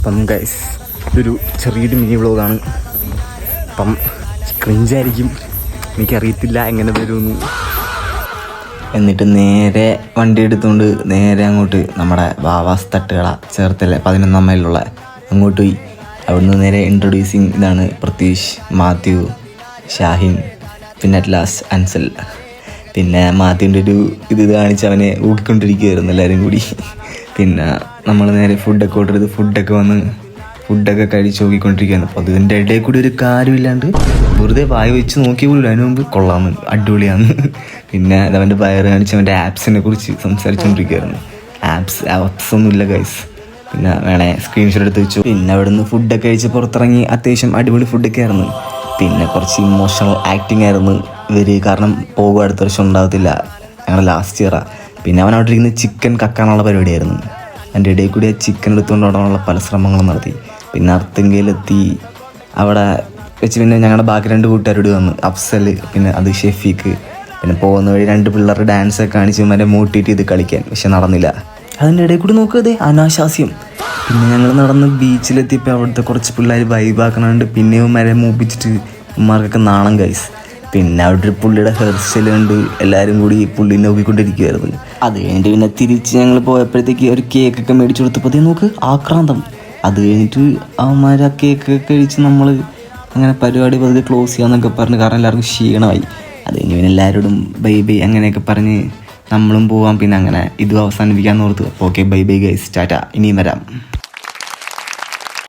അപ്പം ഗൈസ് ഇതൊരു ചെറിയൊരു മിനി വ്ളോഗാണ്. അപ്പം ക്രിഞ്ചായിരിക്കും, എനിക്കറിയത്തില്ല എങ്ങനെ വരുമെന്ന്. എന്നിട്ട് നേരെ വണ്ടി എടുത്തുകൊണ്ട് നേരെ അങ്ങോട്ട് നമ്മുടെ വാവാസ് തട്ടുകട ചേർത്തല 11 മൈലിലുള്ള അങ്ങോട്ട് പോയി. അവിടുന്ന് നേരെ ഇൻട്രൊഡ്യൂസിങ് ഇതാണ് പ്രതീഷ്, മാത്യു, ഷാഹിൻ, പിന്നെ അറ്റ് ലാസ്റ്റ് അൻസൽ. പിന്നെ മാത്യുവിൻ്റെ ഒരു ഇത് കാണിച്ച് അവനെ ഊക്കിക്കൊണ്ടിരിക്കുകയായിരുന്നു എല്ലാവരും കൂടി. പിന്നെ നമ്മൾ നേരെ ഫുഡൊക്കെ ഓർഡർ ചെയ്ത് ഫുഡൊക്കെ കഴിച്ച് നോക്കിക്കൊണ്ടിരിക്കുകയാണ്. അപ്പോൾ അതിൻ്റെ ഇടയിൽ കൂടി ഒരു കാര്യമില്ലാണ്ട് വെറുതെ വായ വെച്ച് നോക്കി പോലും അതിന് മുമ്പ് കൊള്ളാമെന്ന്, അടിപൊളിയാന്ന്. പിന്നെ അതവൻ്റെ വയറ് കാണിച്ച് അവൻ്റെ ആപ്സിനെ കുറിച്ച് സംസാരിച്ചുകൊണ്ടിരിക്കുകയായിരുന്നു. ആപ്സ് ഒന്നുമില്ല ഗൈസ്, പിന്നെ വേണേ സ്ക്രീൻഷോട്ട് എടുത്ത് വെച്ചു. പിന്നെ അവിടെ നിന്ന് ഫുഡൊക്കെ കഴിച്ച് പുറത്തിറങ്ങി. അത്യാവശ്യം അടിപൊളി ഫുഡൊക്കെ ആയിരുന്നു. പിന്നെ കുറച്ച് ഇമോഷണൽ ആക്ടിങ് ആയിരുന്നു ഇവർ, കാരണം പോകുക അടുത്ത വർഷം ഉണ്ടാകത്തില്ല, ഞങ്ങൾ ലാസ്റ്റ് ഇയറാണ്. പിന്നെ അവൻ അവിടെ ഇരിക്കുന്ന ചിക്കൻ കക്കാനുള്ള പരിപാടിയായിരുന്നു. അതിൻ്റെ ഇടയിൽ കൂടി ആ ചിക്കൻ എടുത്തുകൊണ്ട് ഓടാനുള്ള പല ശ്രമങ്ങളും നടത്തി. പിന്നെ അർത്തുങ്കയിലെത്തി. അവിടെ വെച്ച് പിന്നെ ഞങ്ങളുടെ ബാക്കി 2 കൂട്ടുകാരോട് വന്നു, അഫ്സൽ, പിന്നെ അത് ഷെഫീക്ക്. പിന്നെ പോകുന്ന വഴി 2 പിള്ളേരുടെ ഡാൻസൊക്കെ കാണിച്ച് മറ്റേ മോട്ടിവേറ്റ് ചെയ്ത് കളിക്കാൻ, പക്ഷെ നടന്നില്ല. അതിൻ്റെ ഇടയിൽ കൂടി നോക്കുക അനാശാസ്യം. പിന്നെ ഞങ്ങൾ നടന്ന് ബീച്ചിലെത്തിയപ്പോൾ അവിടുത്തെ കുറച്ച് പിള്ളേർ വൈബാക്കണുണ്ട്. പിന്നെയും മരം മൂപ്പിച്ചിട്ട് ഉമ്മാർക്കൊക്കെ നാണം ഗൈസ്. പിന്നെ അവിടെ ഒരു പുള്ളിയുടെ ഹെയർ സ്റ്റൈൽ കണ്ട് എല്ലാവരും കൂടി പുള്ളിനെ നോക്കിക്കൊണ്ടിരിക്കുകയായിരുന്നു. അത് കഴിഞ്ഞിട്ട് പിന്നെ തിരിച്ച് ഞങ്ങൾ പോയപ്പോഴത്തേക്ക് ഒരു കേക്കൊക്കെ മേടിച്ചു കൊടുത്തപ്പോൾ നോക്ക് ആക്രാന്തം. അത് കഴിഞ്ഞിട്ട് അവന്മാർ ആ കേക്കൊക്കെ കഴിച്ച് നമ്മൾ അങ്ങനെ പരിപാടി പതുക്കെ ക്ലോസ് ചെയ്യാമെന്നൊക്കെ പറഞ്ഞ്, കാരണം എല്ലാവർക്കും ക്ഷീണമായി. അത് കഴിഞ്ഞ് പിന്നെ എല്ലാവരോടും ബൈ ബൈ അങ്ങനെയൊക്കെ പറഞ്ഞ് നമ്മളും പോവാം. പിന്നെ അങ്ങനെ ഇതും അവസാനിപ്പിക്കാമെന്ന് ഓർത്ത്. Okay, bye bye guys, Tata, ഇനിയും വരാം.